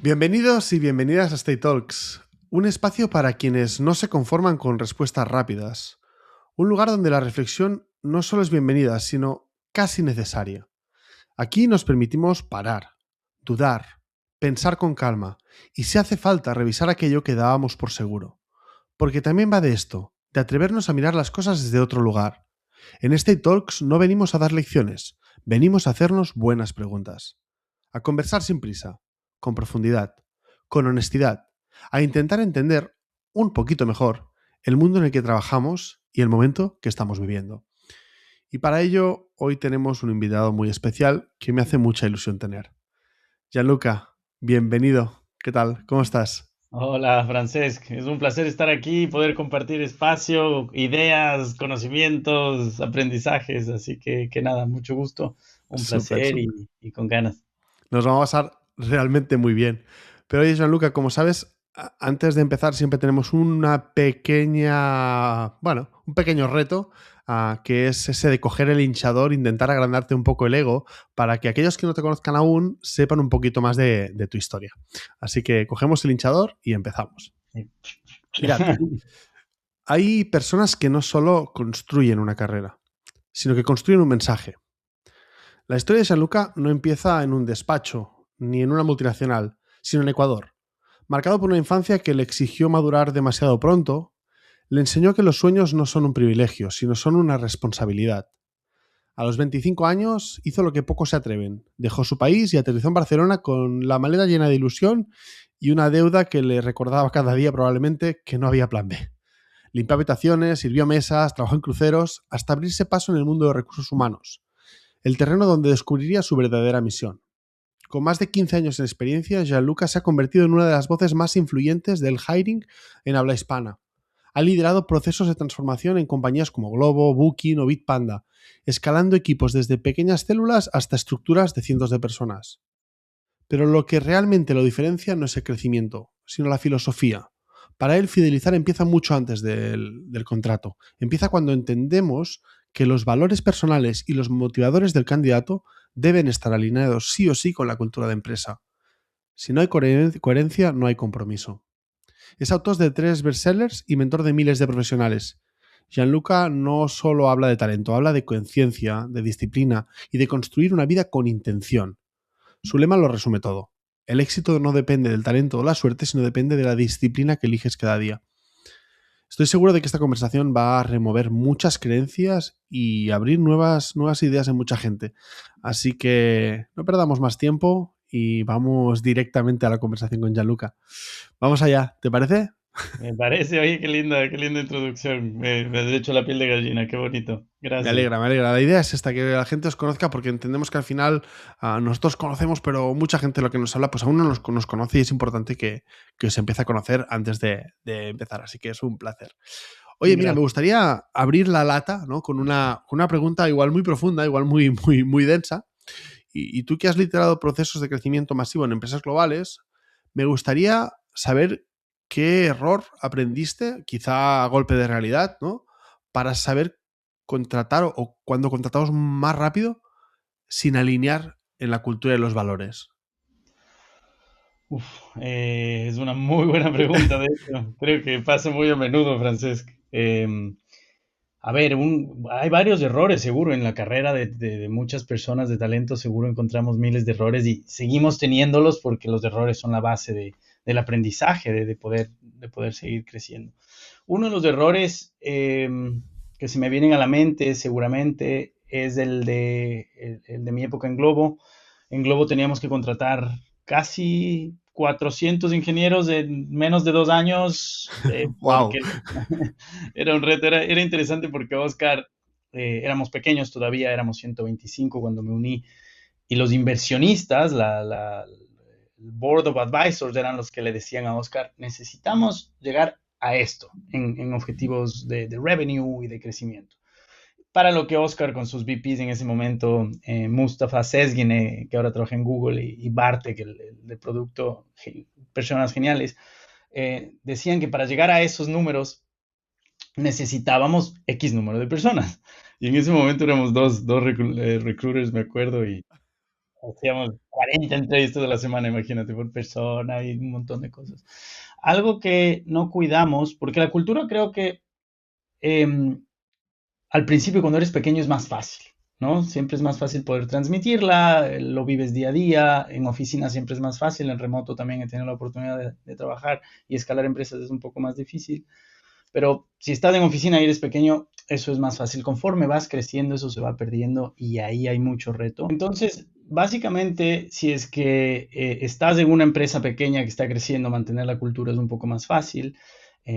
Bienvenidos y bienvenidas a Stay Talks, un espacio para quienes no se conforman con respuestas rápidas. Un lugar donde la reflexión no solo es bienvenida, sino casi necesaria. Aquí nos permitimos parar, dudar, pensar con calma y, si hace falta, revisar aquello que dábamos por seguro. Porque también va de esto, de atrevernos a mirar las cosas desde otro lugar. En Stay Talks no venimos a dar lecciones, venimos a hacernos buenas preguntas. A conversar sin prisa, con profundidad, con honestidad, a intentar entender un poquito mejor el mundo en el que trabajamos y el momento que estamos viviendo. Y para ello, hoy tenemos un invitado muy especial que me hace mucha ilusión tener. Gianluca, bienvenido. ¿Qué tal? ¿Cómo estás? Hola, Francesc. Es un placer estar aquí y poder compartir espacio, ideas, conocimientos, aprendizajes. Así que nada, mucho gusto, un Súper, placer súper. y con ganas. Nos vamos a pasar realmente muy bien. Pero oye, Gianluca, como sabes, antes de empezar siempre tenemos una pequeña, bueno, un pequeño reto, que es ese de coger el hinchador, intentar agrandarte un poco el ego, para que aquellos que no te conozcan aún sepan un poquito más de tu historia. Así que cogemos el hinchador y empezamos. Sí. Mirad, hay personas que no solo construyen una carrera, sino que construyen un mensaje. La historia de Gianluca no empieza en un despacho, ni en una multinacional, sino en Ecuador. Marcado por una infancia que le exigió madurar demasiado pronto, le enseñó que los sueños no son un privilegio, sino son una responsabilidad. A los 25 años hizo lo que pocos se atreven. Dejó su país y aterrizó en Barcelona con la maleta llena de ilusión y una deuda que le recordaba cada día probablemente que no había plan B. Limpió habitaciones, sirvió mesas, trabajó en cruceros, hasta abrirse paso en el mundo de recursos humanos, el terreno donde descubriría su verdadera misión. Con más de 15 años de experiencia, Gianluca se ha convertido en una de las voces más influyentes del hiring en habla hispana. Ha liderado procesos de transformación en compañías como Globo, Booking o Bitpanda, escalando equipos desde pequeñas células hasta estructuras de cientos de personas. Pero lo que realmente lo diferencia no es el crecimiento, sino la filosofía. Para él, fidelizar empieza mucho antes del contrato. Empieza cuando entendemos que los valores personales y los motivadores del candidato deben estar alineados sí o sí con la cultura de empresa. Si no hay coherencia, no hay compromiso. Es autor de 3 bestsellers y mentor de miles de profesionales. Gianluca no solo habla de talento, habla de conciencia, de disciplina y de construir una vida con intención. Su lema lo resume todo. El éxito no depende del talento o la suerte, sino depende de la disciplina que eliges cada día. Estoy seguro de que esta conversación va a remover muchas creencias y abrir nuevas ideas en mucha gente. Así que no perdamos más tiempo y vamos directamente a la conversación con Gianluca. Vamos allá, ¿te parece? Me parece, oye, qué linda introducción. Me has hecho la piel de gallina, qué bonito. Me Gracias. alegra, me alegra. La idea es esta, que la gente os conozca, porque entendemos que al final nosotros conocemos, pero mucha gente lo que nos habla, pues aún no nos conoce y es importante que os empiece a conocer antes de empezar. Así que es un placer. Oye, mira, me Gracias. gustaría abrir la lata, ¿no? Con una pregunta igual muy profunda, igual muy densa. Y tú que has liderado procesos de crecimiento masivo en empresas globales, me gustaría saber qué error aprendiste, quizá a golpe de realidad, ¿no? Para saber contratar o cuando contratamos más rápido sin alinear en la cultura y los valores. Uf, es una muy buena pregunta, de hecho. Creo que pasa muy a menudo, Francesc. A ver, hay varios errores seguro en la carrera de muchas personas de talento, seguro encontramos miles de errores y seguimos teniéndolos porque los errores son la base del aprendizaje, de poder seguir creciendo. Uno de los errores que se me vienen a la mente seguramente es el de mi época en Globo. En Globo teníamos que contratar casi 400 ingenieros en menos de 2 años ¡Wow! porque era un reto, era interesante porque Oscar, éramos pequeños todavía, éramos 125 cuando me uní, y los inversionistas, el Board of Advisors eran los que le decían a Oscar, necesitamos llegar a esto en objetivos de revenue y de crecimiento. Para lo que Oscar con sus VPs en ese momento, Mustafa Sezgin, que ahora trabaja en Google, y Bartek, el de producto, personas geniales, decían que para llegar a esos números necesitábamos X número de personas. Y en ese momento éramos dos recruiters, me acuerdo, hacíamos 40 entrevistas a la semana, imagínate, por persona y un montón de cosas. Algo que no cuidamos, porque la cultura creo que em, al principio cuando eres pequeño es más fácil, ¿no? Siempre es más fácil poder transmitirla, lo vives día a día, en oficina siempre es más fácil, en remoto también he tenido la oportunidad de trabajar y escalar empresas es un poco más difícil, pero si estás en oficina y eres pequeño, eso es más fácil. Conforme vas creciendo, eso se va perdiendo y ahí hay mucho reto. Entonces, básicamente, si es que estás en una empresa pequeña que está creciendo, mantener la cultura es un poco más fácil,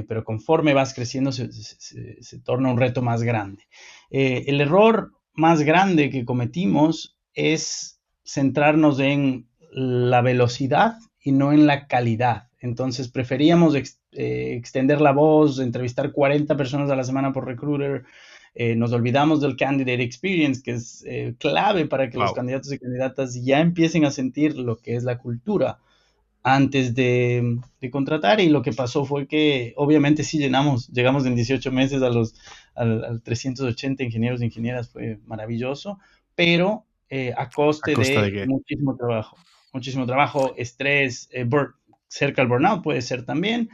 pero conforme vas creciendo se torna un reto más grande. El error más grande que cometimos es centrarnos en la velocidad y no en la calidad. Entonces preferíamos extender la voz, entrevistar 40 personas a la semana por recruiter. Nos olvidamos del candidate experience, que es clave para que los Wow. candidatos y candidatas ya empiecen a sentir lo que es la cultura antes de contratar. Y lo que pasó fue que obviamente sí llegamos en 18 meses al 380 ingenieros e ingenieras, fue maravilloso, pero a ¿A coste costa de de qué? muchísimo trabajo, estrés, cerca al burnout puede ser también,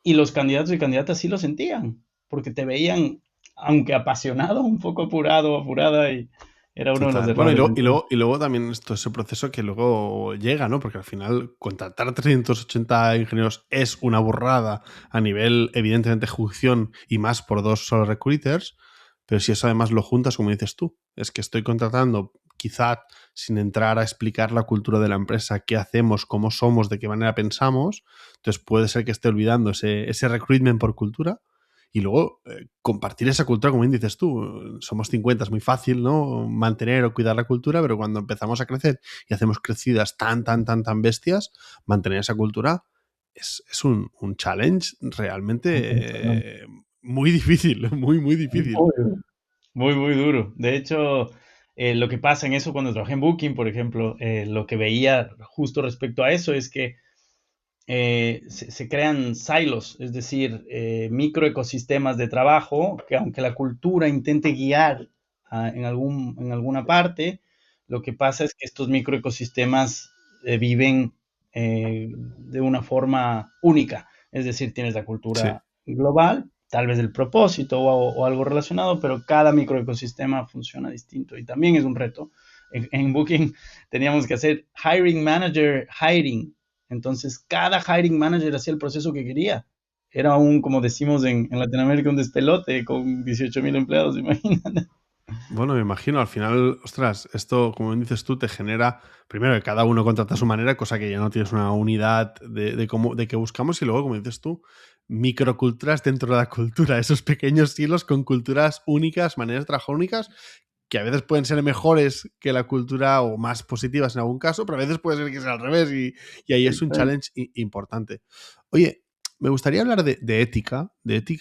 y los candidatos y candidatas sí lo sentían, porque te veían, aunque apasionado, un poco apurado, apurada, y era uno de los Total. Bueno, errores. Entonces, y luego también esto, ese proceso que luego llega, ¿no? Porque al final contratar a 380 ingenieros es una burrada a nivel, evidentemente, ejecución y más por dos solo recruiters, pero si eso además lo juntas, como dices tú, es que estoy contratando quizá sin entrar a explicar la cultura de la empresa, qué hacemos, cómo somos, de qué manera pensamos, entonces puede ser que esté olvidando ese recruitment por cultura. Y luego compartir esa cultura, como bien dices tú, somos 50, es muy fácil, ¿no? Mantener o cuidar la cultura, pero cuando empezamos a crecer y hacemos crecidas tan bestias, mantener esa cultura es un challenge realmente muy difícil, muy difícil. muy duro. De hecho, lo que pasa en eso cuando trabajé en Booking, por ejemplo, lo que veía justo respecto a eso es que se crean silos, es decir, microecosistemas de trabajo que aunque la cultura intente guiar en alguna parte, lo que pasa es que estos microecosistemas viven de una forma única. Es decir, tienes la Sí. cultura global, tal vez el propósito o algo relacionado, pero cada microecosistema funciona distinto y también es un reto. En Booking teníamos que hacer hiring manager hiring, entonces, cada hiring manager hacía el proceso que quería. Era un, como decimos en Latinoamérica, un despelote con 18,000 empleados, imagínate. Bueno, me imagino, al final, ostras, esto, como dices tú, te genera, primero, que cada uno contrata a su manera, cosa que ya no tienes una unidad de que buscamos, y luego, como dices tú, microculturas dentro de la cultura, esos pequeños hilos con culturas únicas, maneras de trabajar únicas, que a veces pueden ser mejores que la cultura o más positivas en algún caso, pero a veces puede ser que sea al revés y ahí es un challenge importante. Oye, me gustaría hablar de ética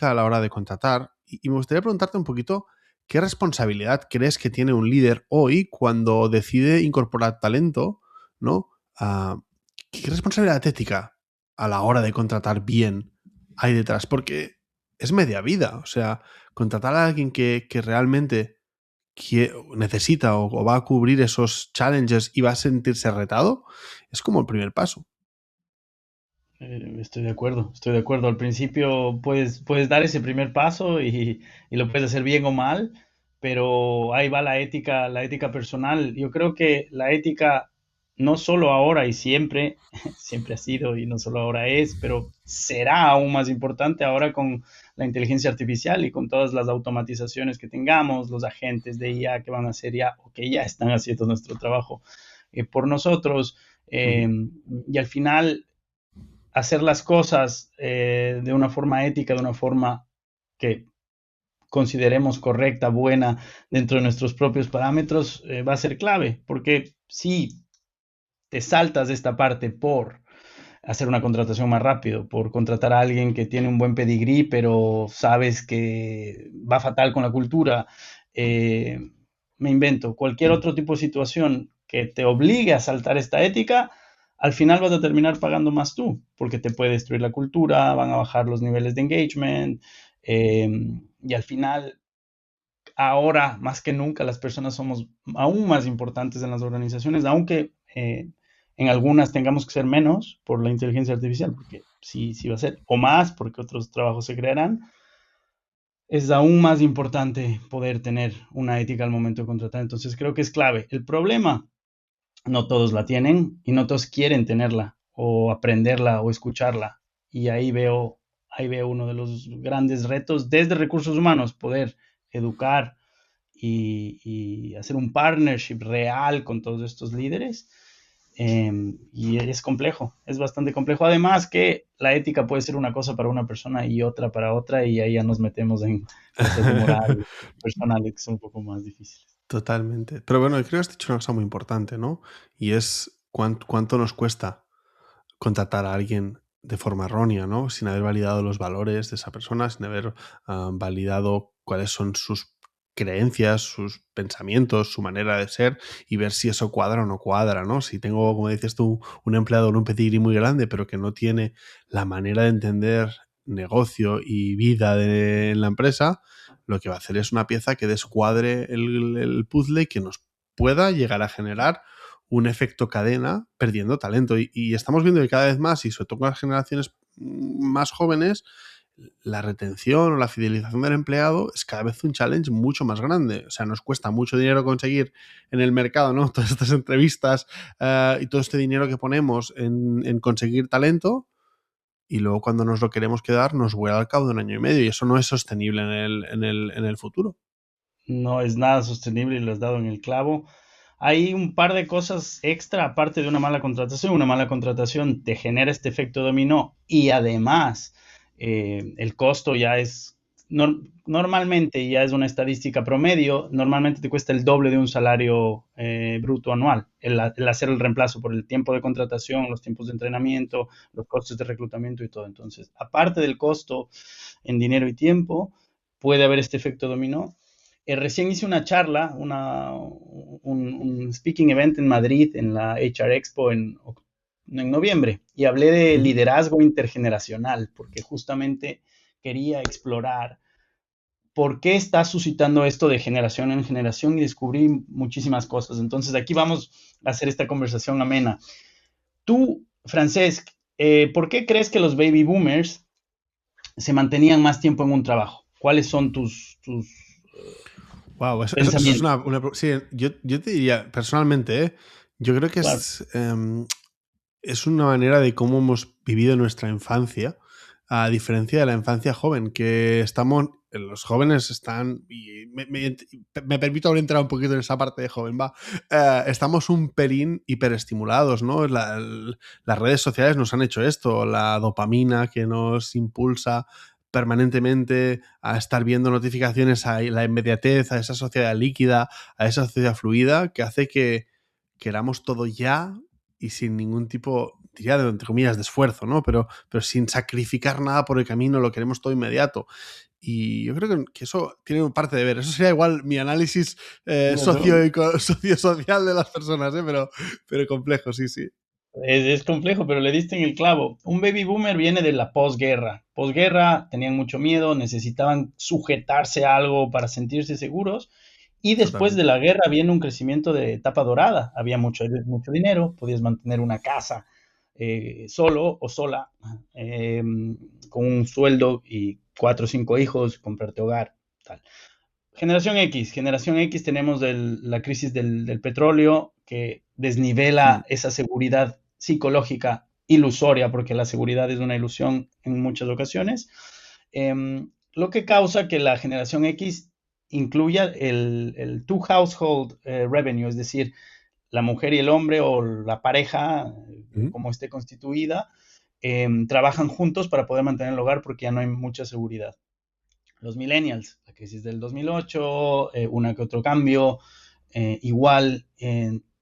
a la hora de contratar, y me gustaría preguntarte un poquito. ¿Qué responsabilidad crees que tiene un líder hoy cuando decide incorporar talento, ¿no? Ah, ¿qué responsabilidad ética a la hora de contratar bien hay detrás? Porque es media vida. O sea, contratar a alguien que realmente necesita o va a cubrir esos challenges y va a sentirse retado, es como el primer paso. Estoy de acuerdo, estoy de acuerdo. Al principio puedes dar ese primer paso y lo puedes hacer bien o mal, pero ahí va la ética personal. Yo creo que la ética no solo ahora y siempre, siempre ha sido y no solo ahora es, pero será aún más importante ahora con la inteligencia artificial y con todas las automatizaciones que tengamos, los agentes de IA que van a hacer ya o que ya están haciendo nuestro trabajo por nosotros. Ujú. eh, y al final hacer las cosas de una forma ética, de una forma que consideremos correcta, buena, dentro de nuestros propios parámetros, va a ser clave, porque si te saltas de esta parte por hacer una contratación más rápido, por contratar a alguien que tiene un buen pedigrí, pero sabes que va fatal con la cultura, eh, me invento, cualquier otro tipo de situación que te obligue a saltar esta ética, al final vas a terminar pagando más tú, porque te puede destruir la cultura, van a bajar los niveles de engagement, y al final ahora, más que nunca, las personas somos aún más importantes en las organizaciones, aunque en algunas tengamos que ser menos por la inteligencia artificial, porque sí, sí va a ser, o más, porque otros trabajos se crearán. Es aún más importante poder tener una ética al momento de contratar. Entonces creo que es clave. El problema, no todos la tienen y no todos quieren tenerla o aprenderla o escucharla. Y ahí veo uno de los grandes retos desde recursos humanos, poder educar y hacer un partnership real con todos estos líderes. Y es complejo, es bastante complejo. Además que la ética puede ser una cosa para una persona y otra para otra, y ahí ya nos metemos en cosas de moral personales que son un poco más difíciles. Totalmente. Pero bueno, creo que has dicho una cosa muy importante, ¿no? Y es cuánto nos cuesta contratar a alguien de forma errónea, ¿no? Sin haber validado los valores de esa persona, sin haber validado cuáles son sus creencias, sus pensamientos, su manera de ser y ver si eso cuadra o no cuadra, ¿no? Si tengo, como dices tú, un empleado con un pedigrí muy grande, pero que no tiene la manera de entender negocio y vida en la empresa, lo que va a hacer es una pieza que descuadre el puzzle y que nos pueda llegar a generar un efecto cadena perdiendo talento. Y estamos viendo que cada vez más, y sobre todo con las generaciones más jóvenes, la retención o la fidelización del empleado es cada vez un challenge mucho más grande. O sea, nos cuesta mucho dinero conseguir en el mercado, ¿no? Todas estas entrevistas y todo este dinero que ponemos en conseguir talento, y luego cuando nos lo queremos quedar nos vuela al cabo de un año y medio, y eso no es sostenible en el futuro. No es nada sostenible y lo has dado en el clavo. Hay un par de cosas extra, aparte de una mala contratación. Una mala contratación te genera este efecto dominó y además el costo ya es, normalmente ya es una estadística promedio, normalmente te cuesta el doble de un salario bruto anual, el hacer el reemplazo por el tiempo de contratación, los tiempos de entrenamiento, los costos de reclutamiento y todo. Entonces, aparte del costo en dinero y tiempo, puede haber este efecto dominó. Recién hice una charla, un speaking event en Madrid, en la HR Expo en noviembre, y hablé de Uh-huh. liderazgo intergeneracional, porque justamente quería explorar por qué está suscitando esto de generación en generación y descubrí muchísimas cosas. Entonces aquí vamos a hacer esta conversación amena. Tú, Francesc, ¿por qué crees que los baby boomers se mantenían más tiempo en un trabajo? ¿Cuáles son tus Wow, eso es pensamientos? sí, yo te diría, personalmente, yo creo que Claro. es una manera de cómo hemos vivido nuestra infancia, a diferencia de la infancia joven, que estamos, los jóvenes están, y me permito ahora entrar un poquito en esa parte de joven, va, estamos un pelín hiperestimulados, ¿no? Las redes sociales nos han hecho esto, la dopamina que nos impulsa permanentemente a estar viendo notificaciones, a la inmediatez, a esa sociedad líquida, a esa sociedad fluida, que hace que queramos todo ya y sin ningún tipo, diría, de, entre comillas, de esfuerzo, ¿no? Pero sin sacrificar nada por el camino, lo queremos todo inmediato. Y yo creo que eso tiene parte de ver. Eso sería igual mi análisis sociosocial de las personas, ¿eh? Pero complejo, sí, sí. Es complejo, pero le diste en el clavo. Un baby boomer viene de la posguerra. Posguerra tenían mucho miedo, necesitaban sujetarse a algo para sentirse seguros. Y después de Totalmente. la guerra viene un crecimiento de etapa dorada. Había mucho dinero, podías mantener una casa solo o sola, eh, con un sueldo y 4 o 5 hijos, comprarte hogar, tal. Generación X tenemos la crisis del petróleo que Hmm. desnivela esa seguridad psicológica ilusoria, porque la seguridad es una ilusión en muchas ocasiones, lo que causa que la generación X incluya el two household revenue, es decir, la mujer y el hombre o la pareja, Hmm. como esté constituida, trabajan juntos para poder mantener el hogar porque ya no hay mucha seguridad. Los millennials, la crisis del 2008, una que otro cambio, igual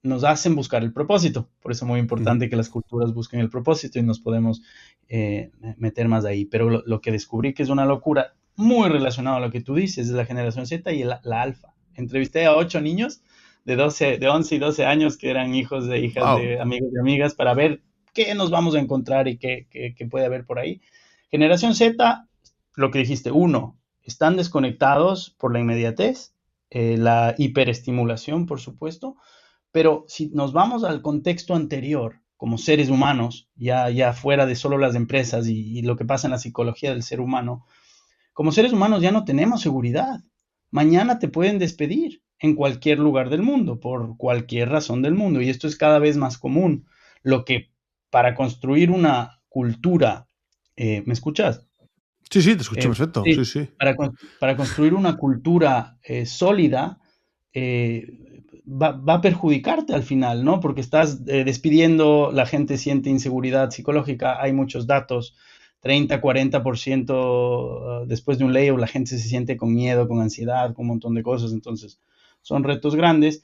nos hacen buscar el propósito. Por eso es muy Hmm. importante que las culturas busquen el propósito y nos podemos meter más ahí. Pero lo que descubrí que es una locura, muy relacionado a lo que tú dices, es la generación Z y la alfa. Entrevisté a 8 niños de 11 y 12 años que eran hijos de hijas Wow. de amigos y amigas para ver qué nos vamos a encontrar y qué puede haber por ahí. Generación Z, lo que dijiste, uno, están desconectados por la inmediatez la hiperestimulación, por supuesto, pero si nos vamos al contexto anterior, como seres humanos, ya fuera de solo las empresas y lo que pasa en la psicología del ser humano, como seres humanos ya no tenemos seguridad. Mañana te pueden despedir en cualquier lugar del mundo, por cualquier razón del mundo, y esto es cada vez más común. Lo que para construir una cultura, ¿me escuchas? Sí, sí, te escucho Eh, perfecto. Sí, sí, sí. para construir una cultura sólida, va a perjudicarte al final, ¿no? Porque estás despidiendo, la gente siente inseguridad psicológica, hay muchos datos, 30, 40% después de un layoff, la gente se siente con miedo, con ansiedad, con un montón de cosas, entonces son retos grandes.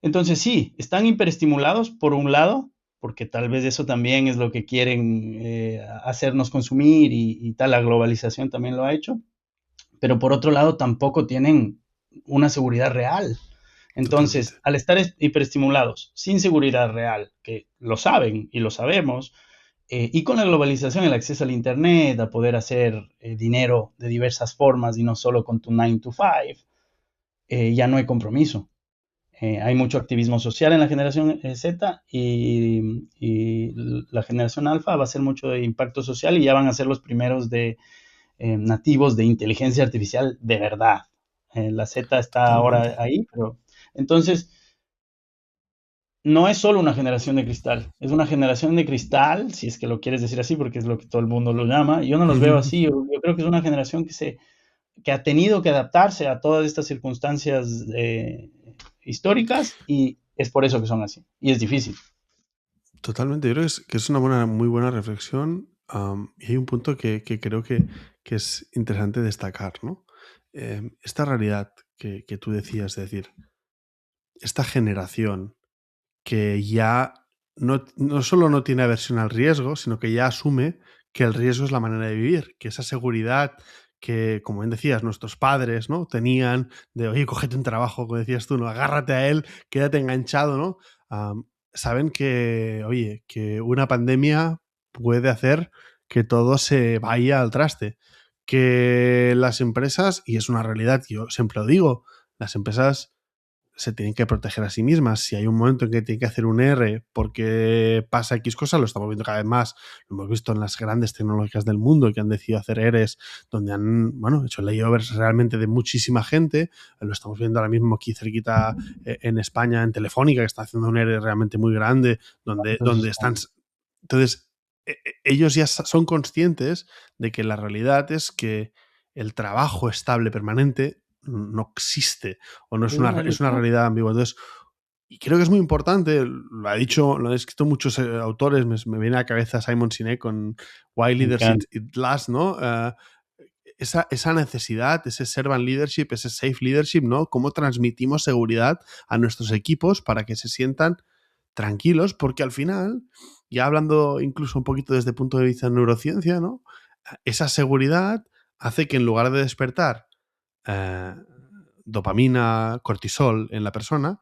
Entonces sí, están hiperestimulados por un lado, porque tal vez eso también es lo que quieren hacernos consumir y tal, la globalización también lo ha hecho, pero por otro lado tampoco tienen una seguridad real. Totalmente. Entonces, al estar hiperestimulados, sin seguridad real, que lo saben y lo sabemos, y con la globalización, el acceso al Internet, a poder hacer dinero de diversas formas y no solo con tu 9 to 5, ya no hay compromiso. Hay mucho activismo social en la generación Z y la generación alfa va a hacer mucho de impacto social y ya van a ser los primeros de nativos de inteligencia artificial de verdad. La Z está ahora Totalmente. ahí, pero entonces no es solo una generación de cristal, es una generación de cristal, si es que lo quieres decir así, porque es lo que todo el mundo lo llama. Yo no los veo así, yo creo que es una generación que ha tenido que adaptarse a todas estas circunstancias históricas y es por eso que son así. Y es difícil. Totalmente. Yo creo que es una muy buena reflexión. Y hay un punto que creo que es interesante destacar, ¿no? Esta realidad que tú decías, es decir, esta generación que ya no solo no tiene aversión al riesgo, sino que ya asume que el riesgo es la manera de vivir, que esa seguridad que, como bien decías, nuestros padres, ¿no? Tenían de, oye, cógete un trabajo, como decías tú, ¿no? Agárrate a él, quédate enganchado, ¿no? Saben que, oye, que una pandemia puede hacer que todo se vaya al traste. Que las empresas, y es una realidad, yo siempre lo digo, las empresas se tienen que proteger a sí mismas. Si hay un momento en que tienen que hacer un R porque pasa X cosa, lo estamos viendo cada vez más. Lo hemos visto en las grandes tecnológicas del mundo que han decidido hacer Rs donde han, bueno, hecho layovers realmente de muchísima gente. Lo estamos viendo ahora mismo aquí cerquita en España, en Telefónica, que está haciendo un R realmente muy grande, donde están. Entonces, ellos ya son conscientes de que la realidad es que el trabajo estable permanente no existe o no Es es una es una realidad. realidad ambigua. Entonces, y creo que es muy importante, lo han escrito muchos autores, me viene a la cabeza Simon Sinek con Why Me Leaders encanta. It Last, ¿no? Esa necesidad, ese servant leadership, ese safe leadership, ¿no? Cómo transmitimos seguridad a nuestros equipos para que se sientan tranquilos, porque al final, ya hablando incluso un poquito desde el punto de vista de neurociencia, ¿no? Esa seguridad hace que en lugar de despertar eh, dopamina, cortisol en la persona,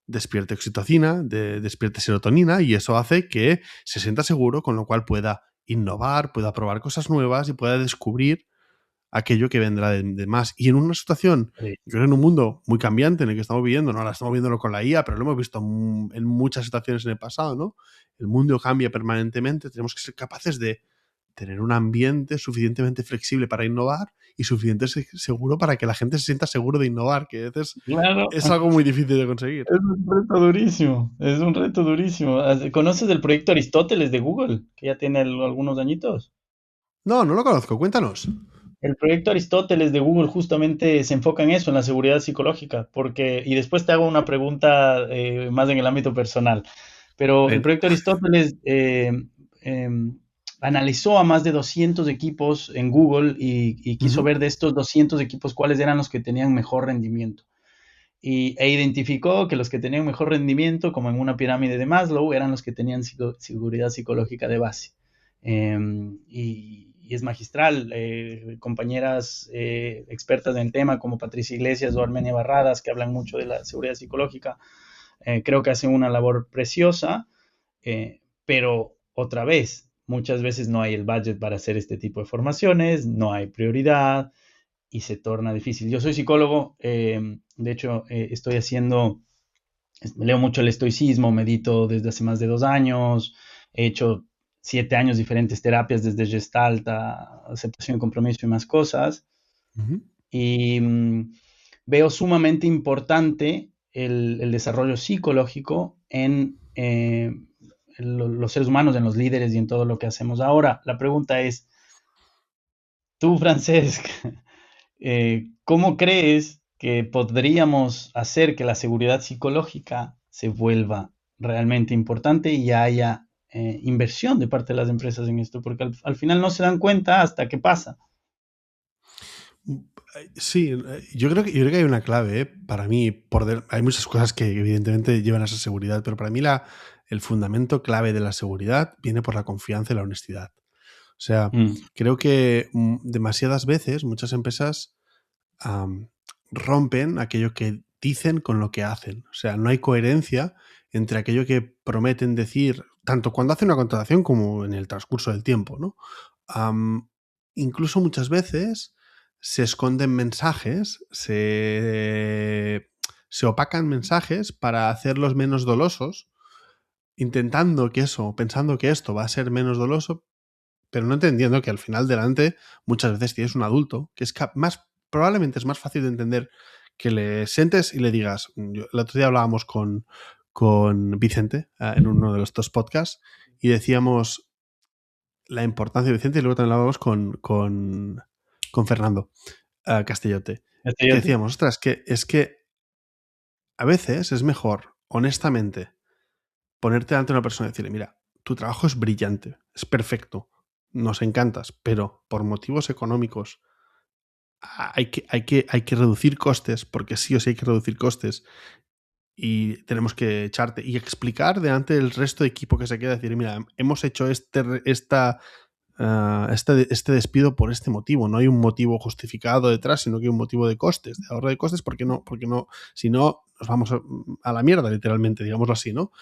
despierte oxitocina, despierte serotonina y eso hace que se sienta seguro, con lo cual pueda innovar, pueda probar cosas nuevas y pueda descubrir aquello que vendrá de más. Y en una situación, Sí. yo creo en un mundo muy cambiante en el que estamos viviendo, no ahora estamos viéndolo con la IA, pero lo hemos visto en muchas situaciones en el pasado, ¿no? El mundo cambia permanentemente, tenemos que ser capaces de tener un ambiente suficientemente flexible para innovar y suficientemente seguro para que la gente se sienta seguro de innovar, que a veces Claro, es algo muy difícil de conseguir. es un reto durísimo, es un reto durísimo. ¿Conoces el proyecto Aristóteles de Google, que ya tiene algunos añitos? No, no lo conozco, cuéntanos. El proyecto Aristóteles de Google justamente se enfoca en eso, en la seguridad psicológica, porque, y después te hago una pregunta más en el ámbito personal, pero el Venga. proyecto Aristóteles eh, analizó a más de 200 equipos en Google y quiso Ujú. ver de estos 200 equipos cuáles eran los que tenían mejor rendimiento. E identificó que los que tenían mejor rendimiento, como en una pirámide de Maslow, eran los que tenían seguridad psicológica de base. Y es magistral. Compañeras expertas en el tema, como Patricia Iglesias o Armenia Barradas, que hablan mucho de la seguridad psicológica, creo que hacen una labor preciosa, pero otra vez, muchas veces no hay el budget para hacer este tipo de formaciones, no hay prioridad, y se torna difícil. Yo soy psicólogo, de hecho leo mucho el estoicismo, medito desde hace más de 2 años, he hecho 7 años diferentes terapias desde Gestalt a aceptación y compromiso y más cosas. Ujú. Y veo sumamente importante el desarrollo psicológico en los seres humanos, en los líderes y en todo lo que hacemos ahora. La pregunta es, tú, Francesc, ¿cómo crees que podríamos hacer que la seguridad psicológica se vuelva realmente importante y haya inversión de parte de las empresas en esto? Porque al final no se dan cuenta hasta que pasa. Sí, yo creo que hay una clave, ¿eh? Para mí, hay muchas cosas que evidentemente llevan a esa seguridad, pero para mí el fundamento clave de la seguridad viene por la confianza y la honestidad. O sea, Mm, creo que demasiadas veces muchas empresas am, rompen aquello que dicen con lo que hacen. O sea, no hay coherencia entre aquello que prometen decir, tanto cuando hacen una contratación como en el transcurso del tiempo, ¿no? Am, Incluso muchas veces se esconden mensajes, se opacan mensajes para hacerlos menos dolosos, intentando que eso, pensando que esto va a ser menos doloso, pero no entendiendo que al final delante muchas veces tienes un adulto que es más, probablemente es más fácil de entender que le sientes y le digas. El otro día hablábamos con Vicente en uno de los dos podcasts y decíamos la importancia de Vicente y luego también hablábamos con Fernando Castellote. Que Castellote. decíamos, ostras, que es que a veces es mejor, honestamente, ponerte delante de una persona y decirle, mira, tu trabajo es brillante, es perfecto, nos encantas, pero por motivos económicos hay que reducir costes, porque sí o sí hay que reducir costes y tenemos que echarte y explicar delante del resto de equipo que se queda, decir, mira, hemos hecho este despido por este motivo, no hay un motivo justificado detrás, sino que hay un motivo de costes, de ahorro de costes, porque no, si no, nos vamos a la mierda, literalmente, digámoslo así, ¿no?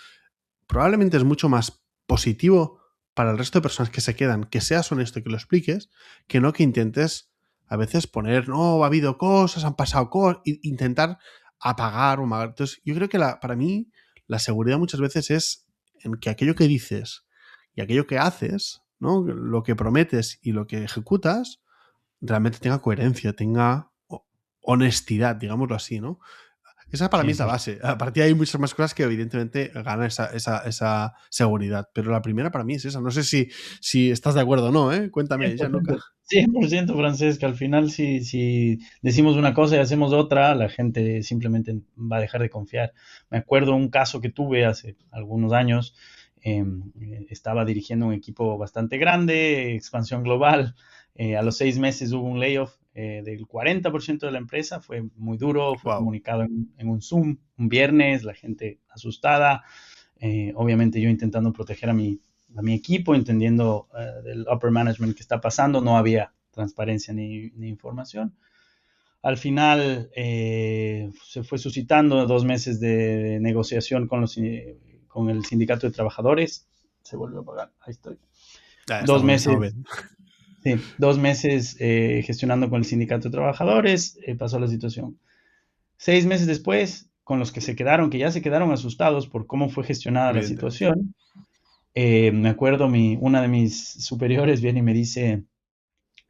Probablemente es mucho más positivo para el resto de personas que se quedan que seas honesto y que lo expliques, que no que intentes a veces poner, no, ha habido cosas, han pasado cosas, e intentar apagar o amagar. Entonces, yo creo que para mí la seguridad muchas veces es en que aquello que dices y aquello que haces, ¿no? Lo que prometes y lo que ejecutas, realmente tenga coherencia, tenga honestidad, digámoslo así, ¿no? Esa para mí es la 100%. base. A partir de ahí hay muchas más cosas que evidentemente ganan esa seguridad. Pero la primera para mí es esa. No sé si estás de acuerdo o no, ¿eh? Cuéntame, Gianluca. 100%, Francesca. Al final, si decimos una cosa y hacemos otra, la gente simplemente va a dejar de confiar. Me acuerdo un caso que tuve hace algunos años. Estaba dirigiendo un equipo bastante grande, expansión global. A los 6 meses hubo un layoff del 40% de la empresa. Fue muy duro, fue Wow. comunicado en un Zoom un viernes, la gente asustada. Obviamente yo intentando proteger a mi equipo, entendiendo del upper management que está pasando, no había transparencia ni información. Al final se fue suscitando 2 meses de negociación con el sindicato de trabajadores. Se volvió a pagar, ahí estoy. Ya, Dos estamos meses, bien. sí, 2 meses gestionando con el sindicato de trabajadores, pasó la situación. 6 meses después, con los que se quedaron, que ya se quedaron asustados por cómo fue gestionada la Evidentemente. situación, me acuerdo, una de mis superiores viene y me dice,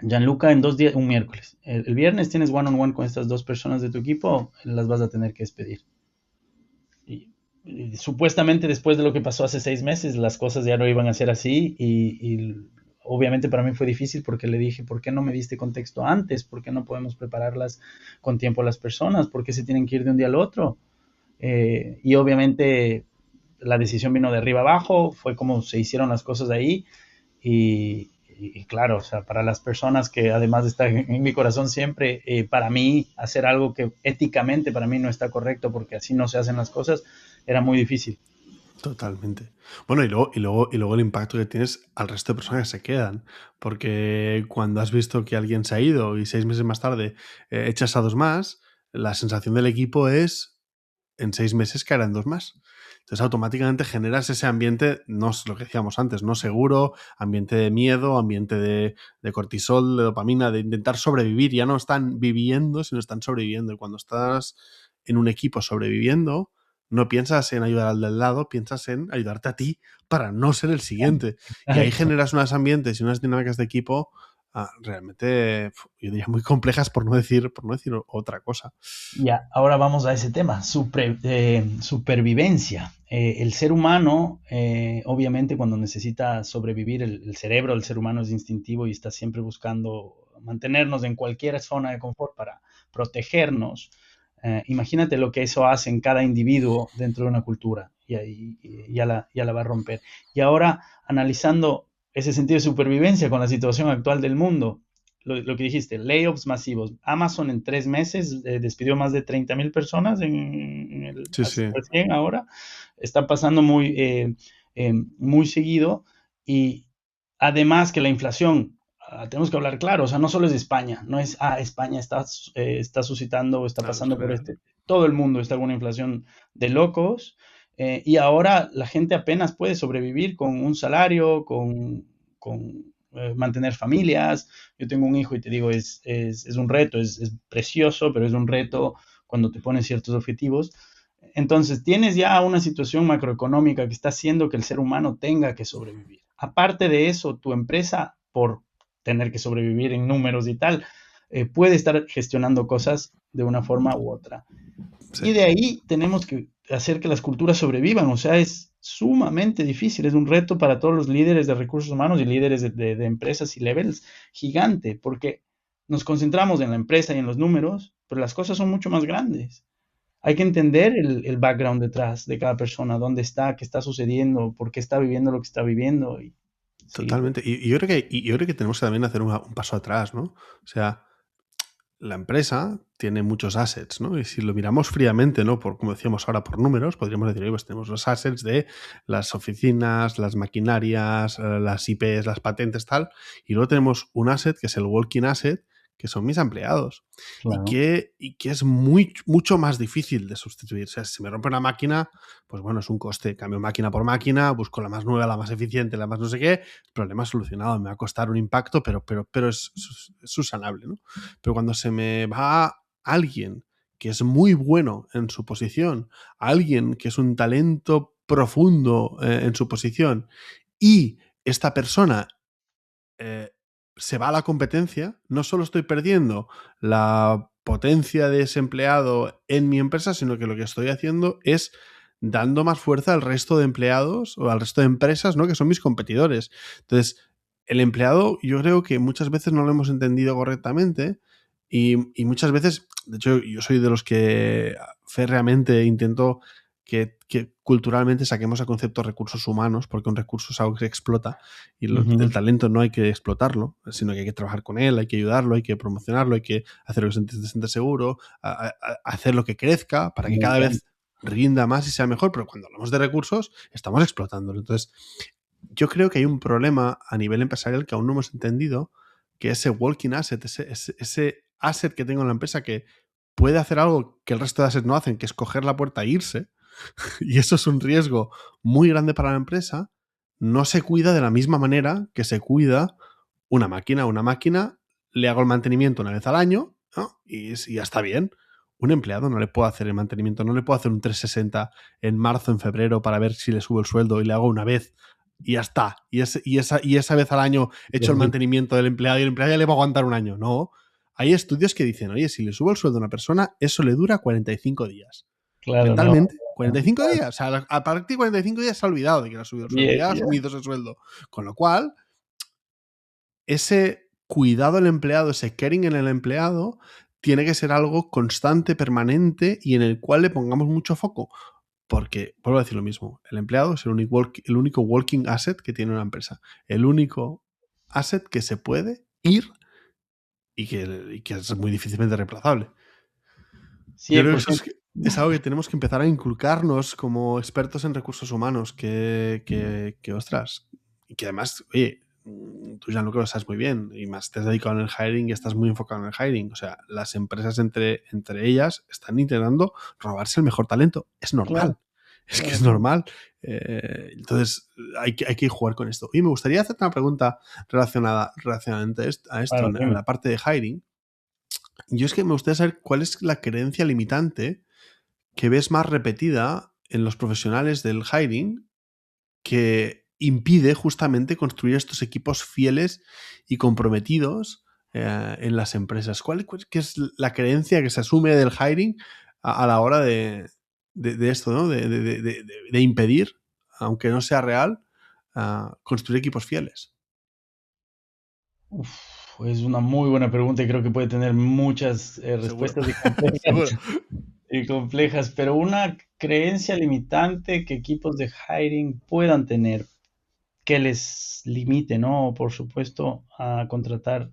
Gianluca, en 2 días, un miércoles, el viernes tienes one-on-one con estas 2 personas de tu equipo, las vas a tener que despedir. Y supuestamente después de lo que pasó hace 6 meses, las cosas ya no iban a ser así y obviamente para mí fue difícil porque le dije, ¿por qué no me diste contexto antes? ¿Por qué no podemos prepararlas con tiempo a las personas? ¿Por qué se tienen que ir de un día al otro? Y obviamente la decisión vino de arriba abajo, fue como se hicieron las cosas ahí y claro, o sea, para las personas que además está en mi corazón siempre, para mí hacer algo que éticamente para mí no está correcto porque así no se hacen las cosas, era muy difícil. Totalmente. Bueno, y luego el impacto que tienes al resto de personas que se quedan. Porque cuando has visto que alguien se ha ido y 6 meses más tarde echas a dos más, la sensación del equipo es en 6 meses caerán dos más. Entonces automáticamente generas ese ambiente, no es lo que decíamos antes, no seguro, ambiente de miedo, ambiente de cortisol, de dopamina, de intentar sobrevivir. Ya no están viviendo, sino están sobreviviendo. Y cuando estás en un equipo sobreviviendo, no piensas en ayudar al del lado, piensas en ayudarte a ti para no ser el siguiente. Y ahí Exacto. generas unos ambientes y unas dinámicas de equipo realmente, yo diría, muy complejas, por no decir otra cosa. Ya, ahora vamos a ese tema, supervivencia. El ser humano, obviamente, cuando necesita sobrevivir, el cerebro del ser humano es instintivo y está siempre buscando mantenernos en cualquier zona de confort para protegernos. Imagínate lo que eso hace en cada individuo dentro de una cultura y ahí ya la va a romper. Y ahora, analizando ese sentido de supervivencia con la situación actual del mundo, lo que dijiste, layoffs masivos. Amazon en 3 meses despidió más de 30,000 personas Sí, sí. recién ahora. Está pasando muy seguido y además que la inflación, tenemos que hablar claro, o sea, no solo es de España, no es, España está suscitando o está Claro, pasando por todo el mundo está con una inflación de locos y ahora la gente apenas puede sobrevivir con un salario, con mantener familias. Yo tengo un hijo y te digo, es un reto, es precioso, pero es un reto cuando te pones ciertos objetivos. Entonces, tienes ya una situación macroeconómica que está haciendo que el ser humano tenga que sobrevivir. Aparte de eso, tu empresa, por tener que sobrevivir en números y tal, puede estar gestionando cosas de una forma u otra. sí. Y de ahí tenemos que hacer que las culturas sobrevivan. O sea, es sumamente difícil, es un reto para todos los líderes de recursos humanos y líderes de empresas y levels gigante, porque nos concentramos en la empresa y en los números, pero las cosas son mucho más grandes. Hay que entender el background detrás de cada persona, dónde está, qué está sucediendo, por qué está viviendo lo que está viviendo y seguir. Totalmente. Y yo creo que tenemos que también hacer un paso atrás, ¿no? O sea, la empresa tiene muchos assets, ¿no? Y si lo miramos fríamente, ¿no? Por, como decíamos ahora, por números, podríamos decir, oye, pues tenemos los assets de las oficinas, las maquinarias, las IPs, las patentes, tal. Y luego tenemos un asset que es el walking asset, que son mis empleados. Claro. Y que es mucho más difícil de sustituir. O sea, si me rompe una máquina, pues bueno, es un coste. Cambio máquina por máquina, busco la más nueva, la más eficiente, la más no sé qué. Problema solucionado. Me va a costar un impacto, pero es subsanable, ¿no? Pero cuando se me va alguien que es muy bueno en su posición, alguien que es un talento profundo en su posición, y esta persona eh, se va a la competencia, no solo estoy perdiendo la potencia de ese empleado en mi empresa, sino que lo que estoy haciendo es dando más fuerza al resto de empleados o al resto de empresas, ¿no? Que son mis competidores. Entonces, el empleado yo creo que muchas veces no lo hemos entendido correctamente y muchas veces, de hecho, yo soy de los que férreamente intento que culturalmente saquemos a concepto recursos humanos, porque un recurso es algo que se explota y el Ujú. talento no hay que explotarlo, sino que hay que trabajar con él, hay que ayudarlo, hay que promocionarlo, hay que hacer que se sienta seguro, hacer lo que crezca para que Me cada encanta. vez rinda más y sea mejor, pero cuando hablamos de recursos estamos explotándolo. Entonces, yo creo que hay un problema a nivel empresarial que aún no hemos entendido, que ese walking asset, ese asset que tengo en la empresa que puede hacer algo que el resto de assets no hacen, que es coger la puerta e irse, y eso es un riesgo muy grande para la empresa, no se cuida de la misma manera que se cuida una máquina. Una máquina le hago el mantenimiento una vez al año, ¿no? Y ya está bien. Un empleado no le puedo hacer el mantenimiento, no le puedo hacer un 360 en marzo, en febrero para ver si le subo el sueldo y le hago una vez y ya está. Y esa vez al año he hecho el mantenimiento del empleado y el empleado ya le va a aguantar un año. No. Hay estudios que dicen, oye, si le subo el sueldo a una persona, eso le dura 45 días. Claro, no. Mentalmente, 45 días. O sea, a partir de 45 días se ha olvidado de que le ha subido el sueldo. Bien, Ya ha bien. asumido ese sueldo. Con lo cual, ese cuidado al empleado, ese caring en el empleado, tiene que ser algo constante, permanente y en el cual le pongamos mucho foco. Porque, vuelvo a decir lo mismo, el empleado es el único walking asset que tiene una empresa. El único asset que se puede ir y que es muy difícilmente reemplazable. Yo creo que eso 100%. es algo que tenemos que empezar a inculcarnos como expertos en recursos humanos, que ostras, y que además, oye, tú ya lo sabes muy bien, y más te has dedicado en el hiring y estás muy enfocado en el hiring. O sea, las empresas entre ellas están intentando robarse el mejor talento. Es Claro. normal. Es que es normal. Entonces, hay que jugar con esto. Y me gustaría hacerte una pregunta relacionada a esto, Claro, en dime. la parte de hiring. Yo es que me gustaría saber cuál es la creencia limitante que ves más repetida en los profesionales del hiring que impide justamente construir estos equipos fieles y comprometidos en las empresas. ¿Qué es la creencia que se asume del hiring a la hora de esto, ¿no? De impedir, aunque no sea real, construir equipos fieles? Uf, es una muy buena pregunta y creo que puede tener muchas Seguro. respuestas y complejas, Seguro. y complejas, pero una creencia limitante que equipos de hiring puedan tener que les limite, ¿no? Por supuesto, a contratar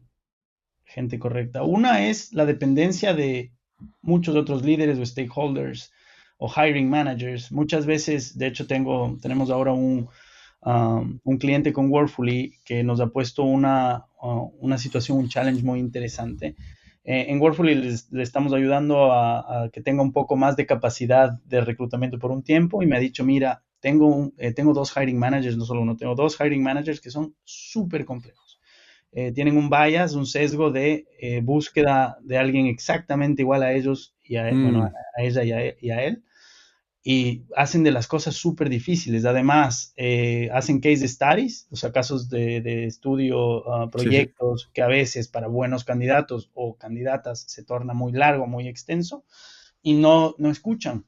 gente correcta. Una es la dependencia de muchos otros líderes o stakeholders o hiring managers. Muchas veces, de hecho, tenemos ahora un cliente con Workfully que nos ha puesto una situación, un challenge muy interesante. En Workfully le estamos ayudando a que tenga un poco más de capacidad de reclutamiento por un tiempo y me ha dicho, mira, tengo dos hiring managers, no solo uno, tengo dos hiring managers que son súper complejos. Tienen un bias, un sesgo de búsqueda de alguien exactamente igual a ellos y bueno, Mm, a ella y a él, y hacen de las cosas súper difíciles. Además, hacen case studies, o sea, casos de estudio, sí, sí. proyectos que a veces para buenos candidatos o candidatas se torna muy largo, muy extenso, y no escuchan.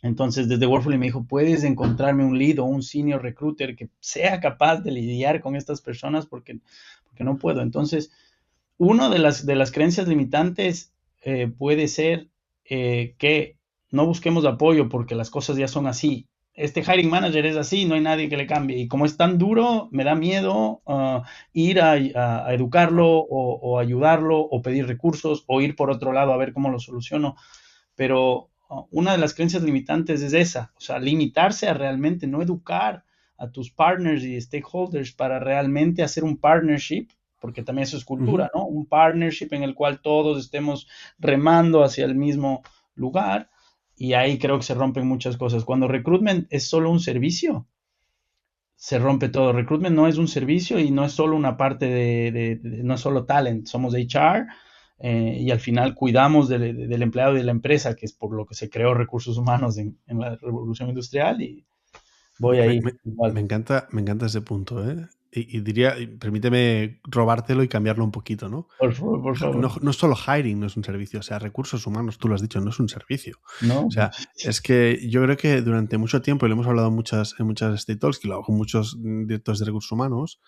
Entonces, desde Workfully me dijo, ¿puedes encontrarme un lead o un senior recruiter que sea capaz de lidiar con estas personas? Porque no puedo. Entonces, una de las creencias limitantes puede ser que no busquemos apoyo porque las cosas ya son así. Este hiring manager es así, no hay nadie que le cambie. Y como es tan duro, me da miedo ir a educarlo o ayudarlo o pedir recursos o ir por otro lado a ver cómo lo soluciono. Pero una de las creencias limitantes es esa, o sea, limitarse a realmente no educar a tus partners y stakeholders para realmente hacer un partnership, porque también eso es Ujú. cultura, ¿no? Un partnership en el cual todos estemos remando hacia el mismo lugar y ahí creo que se rompen muchas cosas. Cuando recruitment es solo un servicio, se rompe todo. Recruitment no es un servicio y no es solo una parte no es solo talent, somos HR y al final cuidamos del empleado y de la empresa, que es por lo que se creó recursos humanos en la revolución industrial y voy Me, me- ahí me- igual. me encanta ese punto, ¿eh? Y diría, y permíteme robártelo y cambiarlo un poquito, ¿no? Por favor, por favor. No solo hiring no es un servicio, o sea, recursos humanos, tú lo has dicho, no es un servicio. No, O sea, es que yo creo que durante mucho tiempo, y lo hemos hablado en muchas State Talks, que lo hago con muchos directores de recursos humanos,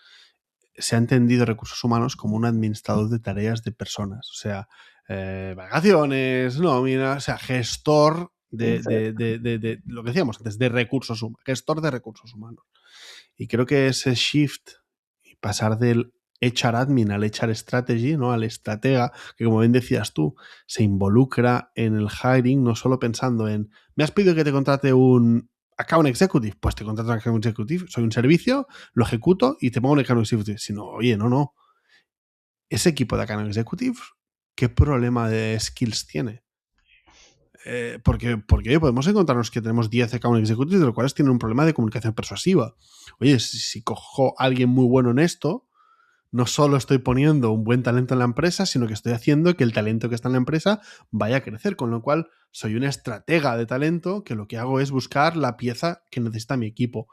se ha entendido recursos humanos como un administrador de tareas de personas. O sea, vacaciones, nómina, o sea, gestor exacto. de lo que decíamos antes, de recursos humanos, gestor de recursos humanos. Y creo que ese shift y pasar del HR admin al HR strategy, ¿no? Al estratega, que como bien decías tú, se involucra en el hiring, no solo pensando en, me has pedido que te contrate un account executive, pues te contrato un account executive, soy un servicio, lo ejecuto y te pongo un account executive. Sino, oye, no. Ese equipo de account executive, ¿qué problema de skills tiene? Porque oye, podemos encontrarnos que tenemos 10 account executives de los cuales tienen un problema de comunicación persuasiva. Oye, si cojo a alguien muy bueno en esto, no solo estoy poniendo un buen talento en la empresa, sino que estoy haciendo que el talento que está en la empresa vaya a crecer, con lo cual soy una estratega de talento que lo que hago es buscar la pieza que necesita mi equipo.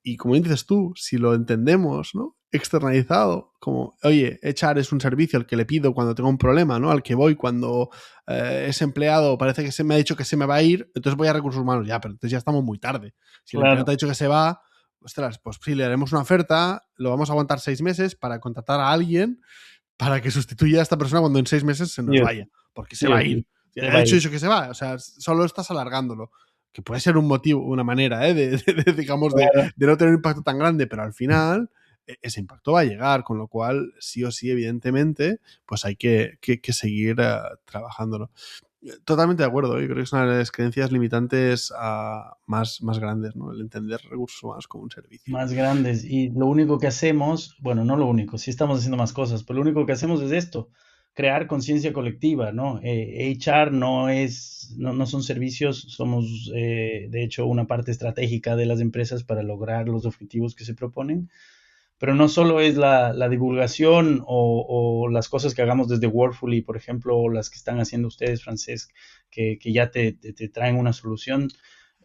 Y como dices tú, si lo entendemos, ¿no? Externalizado, como, oye, echar es un servicio al que le pido cuando tengo un problema, ¿no? Al que voy cuando ese empleado parece que se me ha dicho que se me va a ir, entonces voy a recursos humanos. Ya, pero entonces ya estamos muy tarde. Si el empleado Claro, te ha dicho que se va, ostras, pues sí, le haremos una oferta, lo vamos a aguantar 6 meses para contratar a alguien para que sustituya a esta persona cuando en 6 meses se sí nos o vaya, sí, porque se sí va o a sí, ir. se Ya va he a ir. dicho que se va, o sea, solo estás alargándolo. Que puede ser un motivo, una manera, digamos, Claro. de no tener un impacto tan grande, pero al final ese impacto va a llegar, con lo cual, sí o sí, evidentemente, pues hay que seguir trabajándolo. Totalmente de acuerdo, yo creo que es una de las creencias limitantes más grandes, ¿no? El entender recursos humanos como un servicio. Más grandes. Y lo único que hacemos, bueno, no lo único, sí estamos haciendo más cosas, pero lo único que hacemos es esto, crear conciencia colectiva, ¿no? HR no son servicios, somos de hecho una parte estratégica de las empresas para lograr los objetivos que se proponen, pero no solo es la divulgación o, las cosas que hagamos desde Wordfully, por ejemplo, o las que están haciendo ustedes, Francesc, que ya te traen una solución.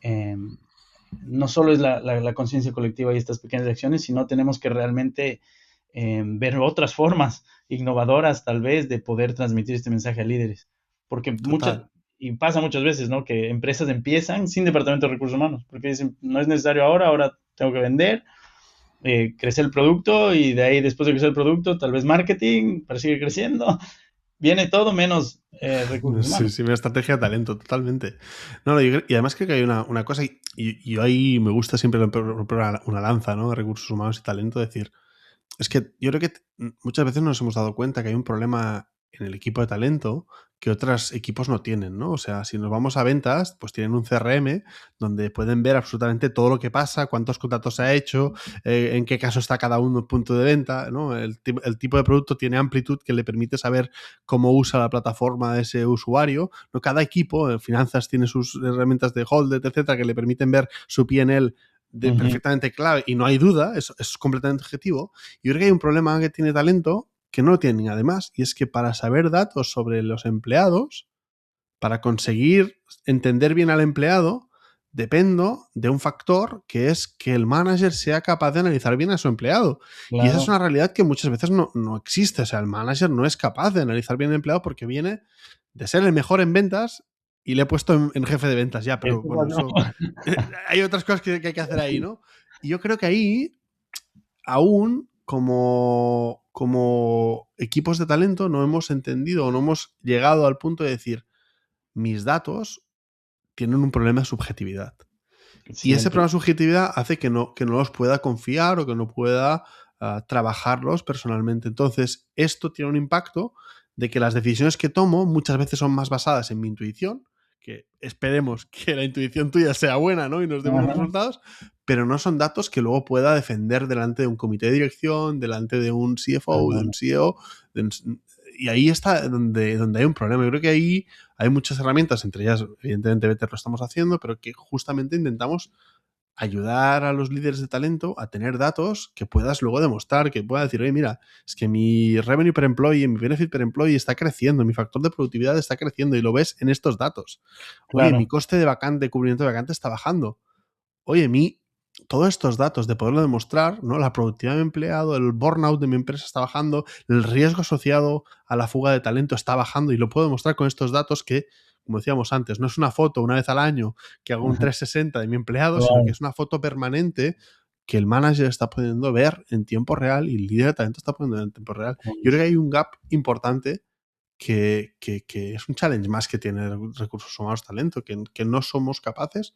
Eh, no solo es la conciencia colectiva y estas pequeñas acciones, sino tenemos que realmente ver otras formas innovadoras, tal vez, de poder transmitir este mensaje a líderes. Porque Total. y pasa muchas veces, ¿no? Que empresas empiezan sin departamento de recursos humanos, porque dicen, no es necesario ahora tengo que vender, crecer el producto y de ahí, después de crecer el producto, tal vez marketing para seguir creciendo. Viene todo menos recursos Sí, humanos. sí, una estrategia de talento, totalmente. No, no, y además creo que hay una cosa, y yo ahí me gusta siempre romper una lanza, ¿no? De recursos humanos y talento, decir, es que yo creo que muchas veces nos hemos dado cuenta que hay un problema en el equipo de talento que otros equipos no tienen, ¿no? O sea, si nos vamos a ventas, pues tienen un CRM donde pueden ver absolutamente todo lo que pasa, cuántos contratos se ha hecho, en qué caso está cada uno en punto de venta, ¿no? El tipo de producto tiene amplitud que le permite saber cómo usa la plataforma de ese usuario, ¿no? Cada equipo, en finanzas tiene sus herramientas de Holded, etcétera, que le permiten ver su P&L Ujú. perfectamente clave y no hay duda, es completamente objetivo. Yo creo que hay un problema que tiene talento que no lo tienen además, y es que para saber datos sobre los empleados, para conseguir entender bien al empleado, dependo de un factor que es que el manager sea capaz de analizar bien a su empleado. Y esa es Claro, una realidad que muchas veces no existe. O sea, el manager no es capaz de analizar bien al empleado porque viene de ser el mejor en ventas y le he puesto en jefe de ventas ya, pero eso bueno, no. eso hay otras cosas que hay que hacer ahí, ¿no? Y yo creo que ahí aún como equipos de talento no hemos entendido o no hemos llegado al punto de decir, mis datos tienen un problema de subjetividad. Y ese Siempre. problema de subjetividad hace que no los pueda confiar o que no pueda trabajarlos personalmente. Entonces, esto tiene un impacto de que las decisiones que tomo muchas veces son más basadas en mi intuición, que esperemos que la intuición tuya sea buena, ¿no? Y nos dé buenos Ajá, resultados, pero no son datos que luego pueda defender delante de un comité de dirección, delante de un CFO, de ajá, un CEO. Y ahí está donde hay un problema. Yo creo que ahí hay muchas herramientas, entre ellas, evidentemente, Better lo estamos haciendo, pero que justamente intentamos ayudar a los líderes de talento a tener datos que puedas luego demostrar, que pueda decir, oye, mira, es que mi revenue per employee, mi benefit per employee está creciendo, mi factor de productividad está creciendo y lo ves en estos datos. Oye, mi claro. coste de cubrimiento de vacante está bajando. Oye, todos estos datos de poderlo demostrar, ¿no? La productividad de mi empleado, el burnout de mi empresa está bajando, el riesgo asociado a la fuga de talento está bajando y lo puedo demostrar con estos datos que, como decíamos antes, no es una foto una vez al año que hago un Ajá, 360 de mi empleado, sino que claro, es una foto permanente que el manager está pudiendo ver en tiempo real y el líder de talento está pudiendo ver en tiempo real. Yo creo que hay un gap importante que es un challenge más que tiene recursos humanos talento, que no somos capaces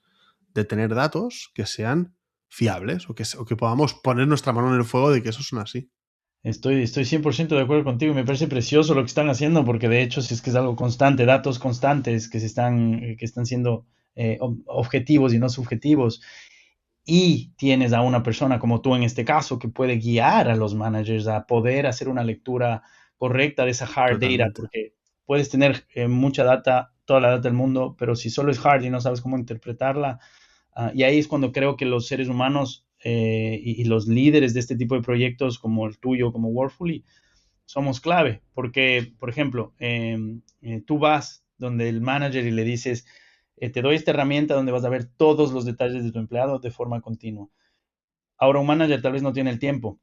de tener datos que sean fiables o que podamos poner nuestra mano en el fuego de que eso son así. estoy 100% de acuerdo contigo. Me parece precioso lo que están haciendo porque de hecho si es que es algo constante, datos constantes que están siendo objetivos y no subjetivos. Y tienes a una persona como tú en este caso que puede guiar a los managers a poder hacer una lectura correcta de esa hard data, Totalmente. porque puedes tener mucha data, toda la data del mundo, pero si solo es hard y no sabes cómo interpretarla, y ahí es cuando creo que los seres humanos y los líderes de este tipo de proyectos como el tuyo, como Workfully, somos clave, porque, por ejemplo, tú vas donde el manager y le dices, te doy esta herramienta donde vas a ver todos los detalles de tu empleado de forma continua. Ahora, un manager tal vez no tiene el tiempo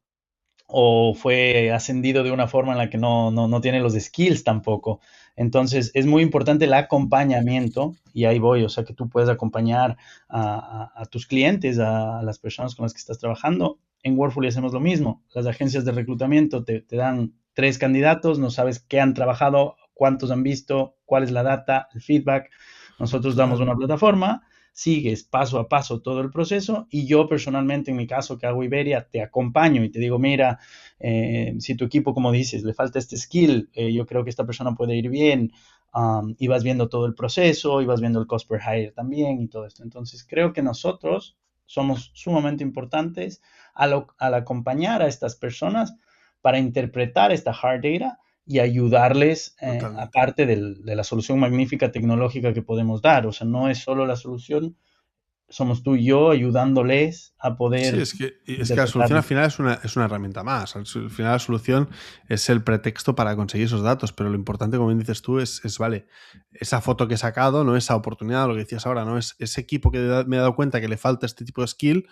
o fue ascendido de una forma en la que no tiene los skills tampoco. Entonces, es muy importante el acompañamiento, y ahí voy, o sea, que tú puedes acompañar a tus clientes, a las personas con las que estás trabajando. En Workfully hacemos lo mismo. Las agencias de reclutamiento te dan 3 candidatos, no sabes qué han trabajado, cuántos han visto, cuál es la data, el feedback. Nosotros damos Total. una plataforma, sigues paso a paso todo el proceso y yo personalmente, en mi caso que hago Iberia, te acompaño y te digo, mira, si tu equipo, como dices, le falta este skill, yo creo que esta persona puede ir bien, y vas viendo todo el proceso, y vas viendo el cost per hire también y todo esto. Entonces, creo que nosotros somos sumamente importantes al acompañar a estas personas para interpretar esta hard data y ayudarles, Totalmente. aparte de la solución magnífica tecnológica que podemos dar. O sea, no es solo la solución, somos tú y yo ayudándoles a Sí, poder es que la solución interpretarlo. al final es una herramienta más. Al final la solución es el pretexto para conseguir esos datos, pero lo importante, como bien dices tú, vale, esa foto que he sacado, no esa oportunidad, lo que decías ahora, no es ese equipo que me he dado cuenta que le falta este tipo de skill,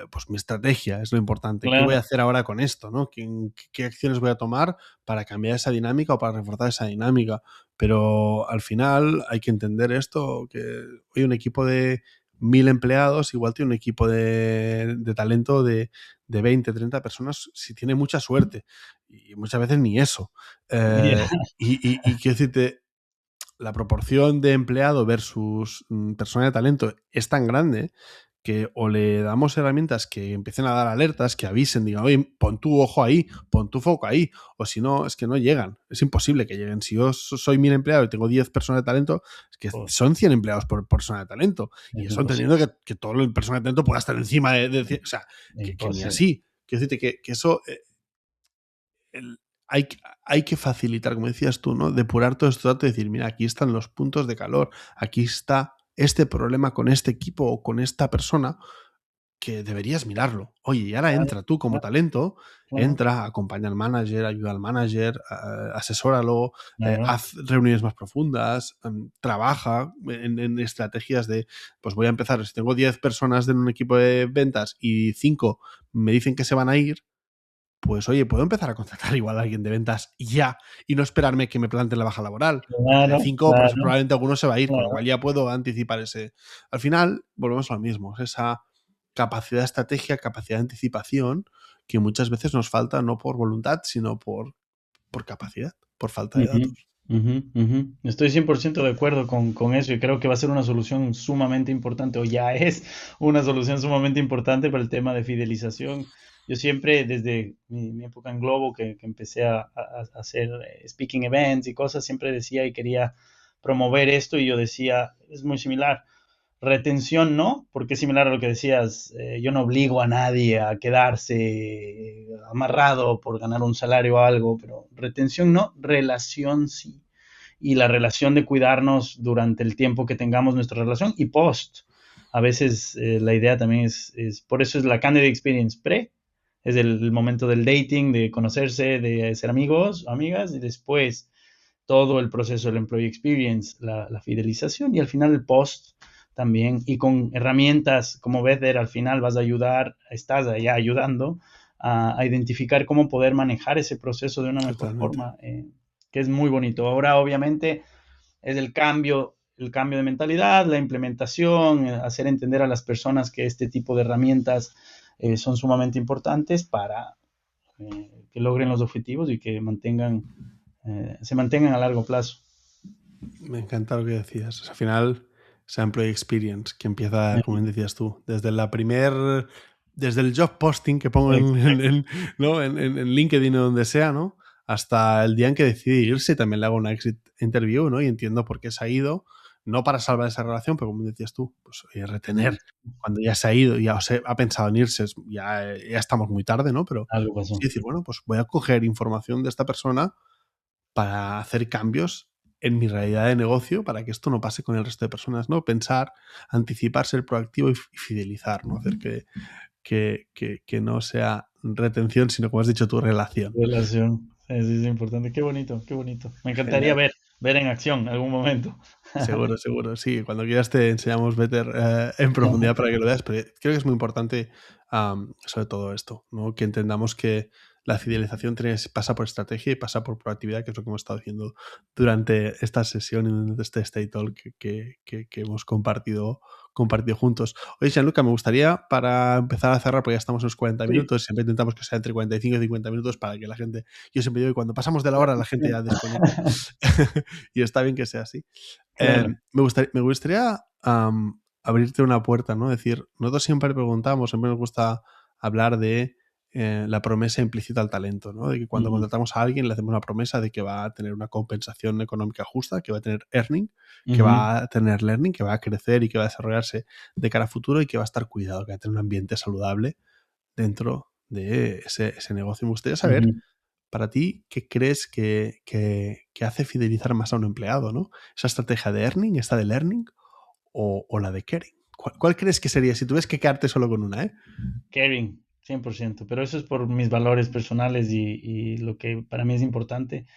pues mi estrategia es lo importante. ¿Qué voy a Claro. hacer ahora con esto? ¿No? ¿Qué acciones voy a tomar para cambiar esa dinámica o para reforzar esa dinámica? Pero al final hay que entender esto, que hoy un equipo de 1.000 empleados igual tiene un equipo de talento de 20, 30 personas si tiene mucha suerte. Y muchas veces ni eso. Ya. Y quiero decirte, la proporción de empleado versus persona de talento es tan grande que o le damos herramientas que empiecen a dar alertas, que avisen, digan, oye, pon tu ojo ahí, pon tu foco ahí, o si no, es que no llegan. Es imposible que lleguen. Si yo soy 1.000 empleados y tengo 10 personas de talento, es que Pues, son 100 empleados por persona de talento. Y es eso imposible, entendiendo que todo el persona de talento pueda estar encima o sea, que ni imposible. así. Quiero decirte que eso el- hay, hay que facilitar, como decías tú, ¿no? Depurar todo esto datos y decir, mira, aquí están los puntos de calor, aquí está este problema con este equipo o con esta persona que deberías mirarlo. Oye, y ahora Claro, entra tú como claro, talento, claro, entra, acompaña al manager, ayuda al manager, asesóralo, claro. haz reuniones más profundas, trabaja en estrategias de, pues voy a empezar, si tengo 10 personas en un equipo de ventas y 5 me dicen que se van a ir, pues oye, puedo empezar a contratar igual a alguien de ventas ya y no esperarme que me planteen la baja laboral, porque de Claro, 5 claro, probablemente alguno se va a ir, con lo claro. cual ya puedo anticipar ese. Al final, volvemos a lo mismo, es esa capacidad de estrategia, capacidad de anticipación, que muchas veces nos falta no por voluntad, sino por capacidad, por falta de Ujú, datos. ujú, ujú. Estoy 100% de acuerdo con eso y creo que va a ser una solución sumamente importante o ya es una solución sumamente importante para el tema de fidelización. Yo siempre, desde mi época en Globo, que empecé a hacer speaking events y cosas, siempre decía y quería promover esto y yo decía, es muy similar. Retención no, porque es similar a lo que decías, yo no obligo a nadie a quedarse amarrado por ganar un salario o algo, pero retención no, relación sí. Y la relación de cuidarnos durante el tiempo que tengamos nuestra relación y post. A veces la idea también por eso es la candidate experience pre, es el momento del dating, de conocerse, de ser amigos, amigas, y después todo el proceso del employee experience, la fidelización y al final el post también. Y con herramientas como Vether al final vas a ayudar, estás allá ayudando a identificar cómo poder manejar ese proceso de una mejor Totalmente. forma, que es muy bonito. Ahora obviamente es el cambio de mentalidad, la implementación, hacer entender a las personas que este tipo de herramientas son sumamente importantes para que logren los objetivos y que se mantengan a largo plazo. Me encanta lo que decías. O sea, al final, esa employee experience que empieza, como bien decías tú, desde el job posting que pongo Exacto. ¿no? en LinkedIn o donde sea, ¿no? Hasta el día en que decide irse, también le hago una exit interview, ¿no? Y entiendo por qué se ha ido, no para salvar esa relación, pero como decías tú, pues retener cuando ya se ha ido, ya ha pensado en irse, ya estamos muy tarde, ¿no? Pero Algo pasó. sí decir, bueno, pues voy a coger información de esta persona para hacer cambios en mi realidad de negocio para que esto no pase con el resto de personas, ¿no? Pensar, anticipar, ser proactivo y fidelizar, ¿no? Hacer que no sea retención, sino como has dicho, tu relación. Relación. Sí, sí, es importante. Qué bonito, qué bonito. Me encantaría Genial. ver en acción en algún momento. Seguro, seguro. Sí, cuando quieras te enseñamos Better en profundidad para que lo veas, pero creo que es muy importante sobre todo esto, ¿no? Que entendamos que la fidelización pasa por estrategia y pasa por proactividad, que es lo que hemos estado haciendo durante esta sesión y durante este Stay Talk que hemos compartido juntos. Oye, Gianluca, me gustaría para empezar a cerrar, porque ya estamos en los 40 Sí, minutos, siempre intentamos que sea entre 45 y 50 minutos para que la gente, yo siempre digo que cuando pasamos de la hora la gente ya desconecta y está bien que sea así. claro. Me gustaría abrirte una puerta, ¿no? Es decir, nosotros siempre preguntamos, siempre nos gusta hablar de la promesa implícita al talento, ¿no? De que cuando Ujú, contratamos a alguien le hacemos una promesa de que va a tener una compensación económica justa, que va a tener earning, que ujú, va a tener learning, que va a crecer y que va a desarrollarse de cara a futuro y que va a estar cuidado, que va a tener un ambiente saludable dentro de ese negocio. Me gustaría saber ujú. para ti, ¿qué crees que hace fidelizar más a un empleado, ¿no? ¿Esa estrategia de earning, esta de learning o la de caring? ¿Cuál crees que sería si tuvieras que quedarte solo con una, eh? Caring, 100%, pero eso es por mis valores personales y lo que para mí es importante.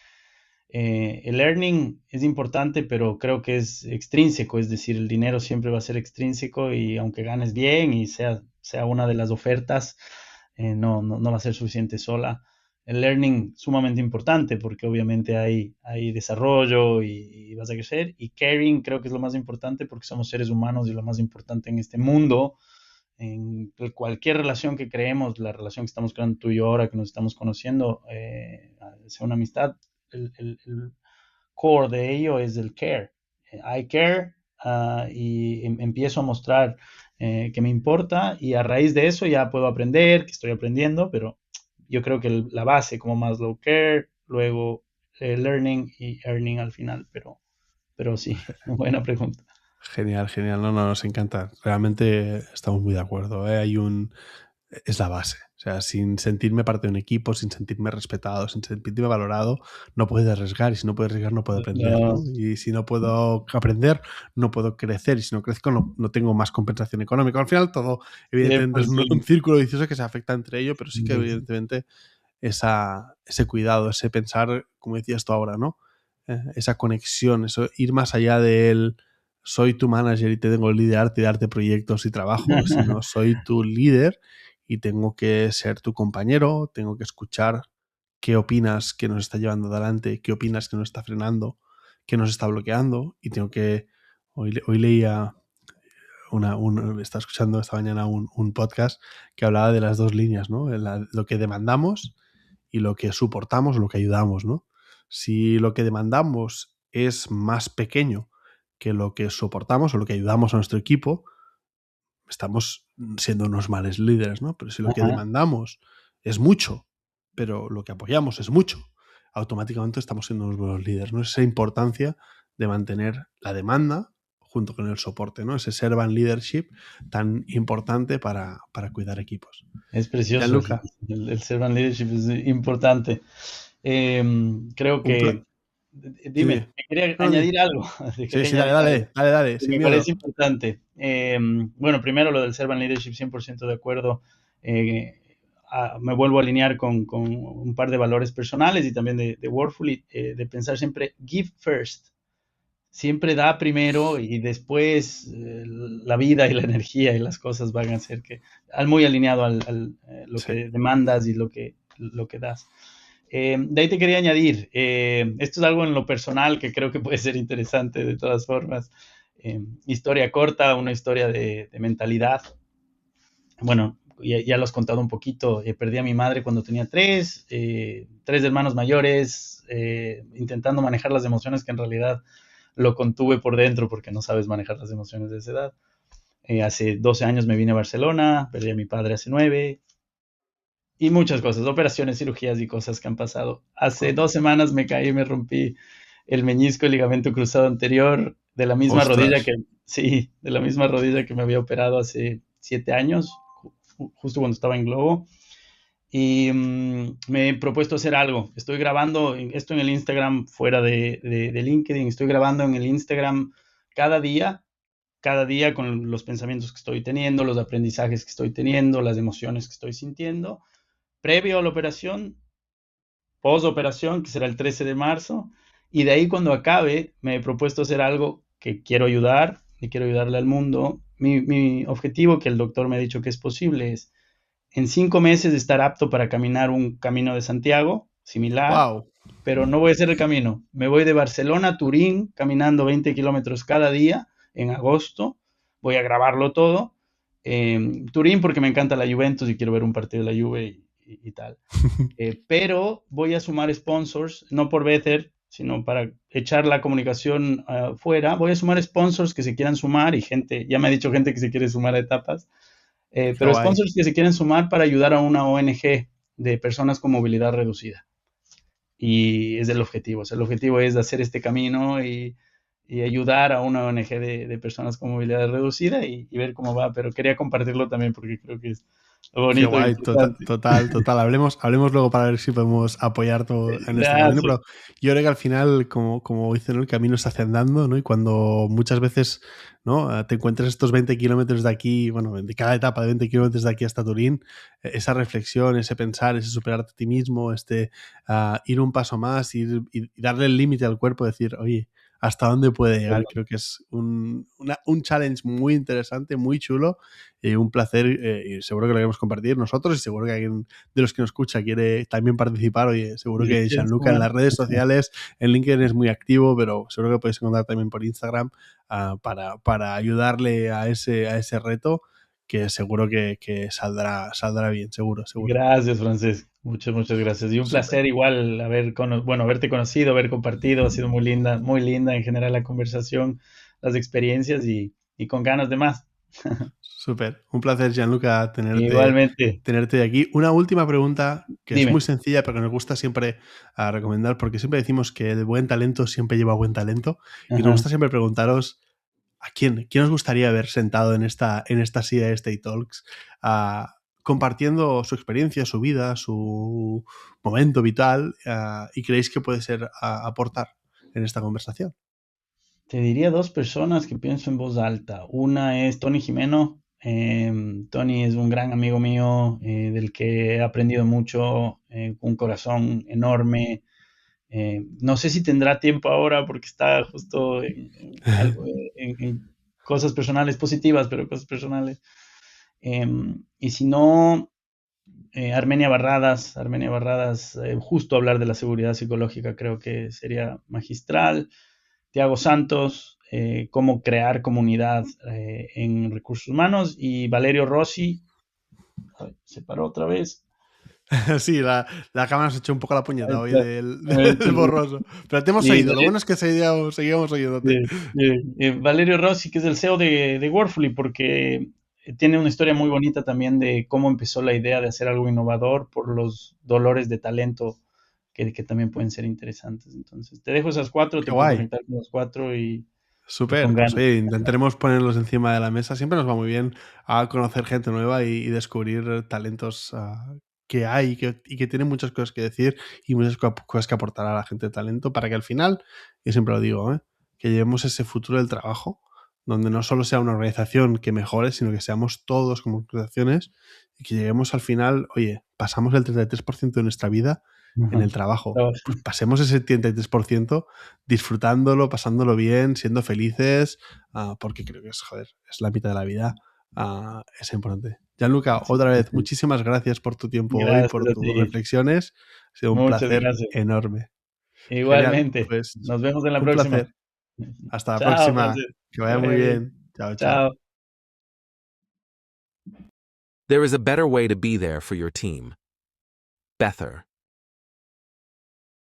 El earning es importante, pero creo que es extrínseco, es decir, el dinero siempre va a ser extrínseco y aunque ganes bien y sea una de las ofertas, no va a ser suficiente sola. El learning sumamente importante porque obviamente hay desarrollo y vas a crecer. Y caring creo que es lo más importante porque somos seres humanos y lo más importante en este mundo, en cualquier relación que creemos, la relación que estamos creando tú y yo ahora, que nos estamos conociendo, sea una amistad, el core de ello es el care. I care y empiezo a mostrar que me importa y a raíz de eso ya puedo aprender, que estoy aprendiendo, pero yo creo que la base como Maslow care, luego learning y earning al final, pero sí, buena pregunta. Genial, genial. No, nos encanta. Realmente estamos muy de acuerdo, ¿eh? Es la base. O sea, sin sentirme parte de un equipo, sin sentirme respetado, sin sentirme valorado, no puedes arriesgar. Y si no puedes arriesgar, no puedo aprender, No, ¿no? Y si no puedo aprender, no puedo crecer. Y si no crezco, no tengo más compensación económica. Al final, todo, evidentemente, es un 100%. círculo vicioso que se afecta entre ellos, pero sí que, evidentemente, ese cuidado, ese pensar, como decías tú ahora, ¿no? Esa conexión, eso, ir más allá del soy tu manager y te tengo que liderarte y darte proyectos y trabajo, sino soy tu líder y tengo que ser tu compañero, tengo que escuchar qué opinas que nos está llevando adelante, qué opinas que nos está frenando, qué nos está bloqueando y tengo que... Hoy leía estaba escuchando esta mañana un podcast que hablaba de las dos líneas, ¿no? Lo que demandamos y lo que soportamos, lo que ayudamos, ¿no? Si lo que demandamos es más pequeño que lo que soportamos o lo que ayudamos a nuestro equipo, estamos siendo unos males líderes, ¿no? Pero si lo que Ajá. demandamos es mucho, pero lo que apoyamos es mucho, automáticamente estamos siendo unos buenos líderes, ¿no? Esa importancia de mantener la demanda junto con el soporte, ¿no? Ese servant leadership tan importante para cuidar equipos. Es precioso, Gianluca, el servant leadership es importante. Creo un que, sí. dime, te quería No, añadir algo, te sí, quería sí, añadir algo dale, que sin me miedo. parece importante. Bueno, primero lo del servant leadership, 100% de acuerdo. Eh, Me vuelvo a alinear con un par de valores personales y también de Wordfully, de pensar siempre give first. Siempre da primero y después la vida y la energía y las cosas van a hacer que, muy alineado lo Sí. que demandas y lo que das. De ahí te quería añadir, esto es algo en lo personal que creo que puede ser interesante de todas formas. Historia corta, una historia de mentalidad. Bueno, ya lo has contado un poquito. Perdí a mi madre cuando tenía tres hermanos mayores, intentando manejar las emociones que en realidad lo contuve por dentro porque no sabes manejar las emociones de esa edad. Hace 12 años me vine a Barcelona, perdí a mi padre hace 9 y muchas cosas, operaciones, cirugías y cosas que han pasado. Hace Oh, 2 semanas me caí y me rompí el meñisco, el ligamento cruzado anterior de la misma rodilla ostras. que, sí, de la misma rodilla que me había operado hace 7 años, justo cuando estaba en Globo. Y me he propuesto hacer algo. Estoy grabando esto en el Instagram fuera de LinkedIn. Estoy grabando en el Instagram cada día, cada día con los pensamientos que estoy teniendo, los aprendizajes que estoy teniendo, las emociones que estoy sintiendo, previo a la operación, post operación, que será el 13 de marzo, y de ahí cuando acabe me he propuesto hacer algo que quiero ayudar y quiero ayudarle al mundo. Mi objetivo, que el doctor me ha dicho que es posible, es en 5 meses estar apto para caminar un camino de Santiago similar, Wow. pero no voy a hacer el camino. Me voy de Barcelona a Turín caminando 20 kilómetros cada día en agosto. Voy a grabarlo todo. Turín porque me encanta la Juventus y quiero ver un partido de la Juve y tal. Pero voy a sumar sponsors, no por Bether, sino para echar la comunicación fuera. Voy a sumar sponsors que se quieran sumar y gente, ya me ha dicho gente que se quiere sumar a etapas, Qué pero guay. sponsors que se quieren sumar para ayudar a una ONG de personas con movilidad reducida. Y es el objetivo. O sea, el objetivo es hacer este camino y ayudar a una ONG de personas con movilidad reducida y ver cómo va. Pero quería compartirlo también porque creo que Qué bonito e guay, importante. total. Hablemos luego para ver si podemos apoyar en este camino, Gracias. pero yo creo que al final, como dicen, ¿no? El camino se hace andando, ¿no? Y cuando muchas veces, ¿no? Te encuentras estos 20 kilómetros de aquí, bueno, de cada etapa de 20 kilómetros de aquí hasta Turín, esa reflexión, ese pensar, ese superarte a ti mismo, ir un paso más, y darle el límite al cuerpo, decir, oye, hasta dónde puede llegar. Creo que es un challenge muy interesante, muy chulo, y un placer, y seguro que lo queremos compartir nosotros, y seguro que alguien de los que nos escucha quiere también participar. Oye, seguro Le que quieres Gianluca en sumar. las redes sociales, en LinkedIn es muy activo, pero seguro que podéis encontrar también por Instagram, para ayudarle a ese reto, que seguro que saldrá bien, seguro. Gracias, Francés. Muchas gracias. Y un Súper. placer igual haberte conocido, haber compartido. Ha sido muy linda en general la conversación, las experiencias y con ganas de más. Súper. Un placer, Gianluca, Igualmente, tenerte aquí. Una última pregunta que es muy dime. sencilla, pero que nos gusta siempre recomendar, porque siempre decimos que el buen talento siempre lleva buen talento. Y nos Ajá. gusta siempre preguntaros a quién os gustaría ver sentado en esta silla de Stay Talks, compartiendo su experiencia, su vida, su momento vital, y creéis que puede ser aportar en esta conversación. Te diría dos personas que pienso en voz alta. Una es Tony Jimeno. Tony es un gran amigo mío, del que he aprendido mucho, un corazón enorme. No sé si tendrá tiempo ahora porque está justo en cosas personales positivas, pero cosas personales. Y si no, Armenia Barradas, justo hablar de la seguridad psicológica creo que sería magistral. Tiago Santos, cómo crear comunidad en recursos humanos, y Valerio Rossi, ay, se paró otra vez. Sí, la cámara se echó un poco la puñeta hoy Ahorita, del, un momento, del borroso. Pero te hemos sí, oído. Lo bueno es que seguíamos oyéndote. Valerio Rossi, que es el CEO de Wordfully, porque tiene una historia muy bonita también de cómo empezó la idea de hacer algo innovador por los dolores de talento que también pueden ser interesantes. Entonces, te dejo esas cuatro, Qué te puedo guay. conectar con las cuatro y con Súper. Pues ganas. oye, intentaremos ponerlos encima de la mesa. Siempre nos va muy bien a conocer gente nueva y descubrir talentos que hay, y que tienen muchas cosas que decir y muchas cosas que aportar a la gente de talento, para que al final, yo siempre lo digo, que llevemos ese futuro del trabajo, donde no solo sea una organización que mejore, sino que seamos todos como organizaciones, y que lleguemos al final, oye, pasamos el 33% de nuestra vida en Ajá. el trabajo. Trabaja. Pues pasemos ese 33% disfrutándolo, pasándolo bien, siendo felices, porque creo que es la mitad de la vida. Es importante. Gianluca, Sí, otra sí, vez, sí. muchísimas gracias por tu tiempo hoy, Gracias por a tus ti. reflexiones. Ha sido un Muchas placer gracias. enorme. Genial, Igualmente. pues Nos vemos en la un próxima. placer. Hasta la Chao, próxima. Francis. Que Que vaya muy vaya bien. bien. Chao, chao. Chao. There is a better way to be there for your team. Bether.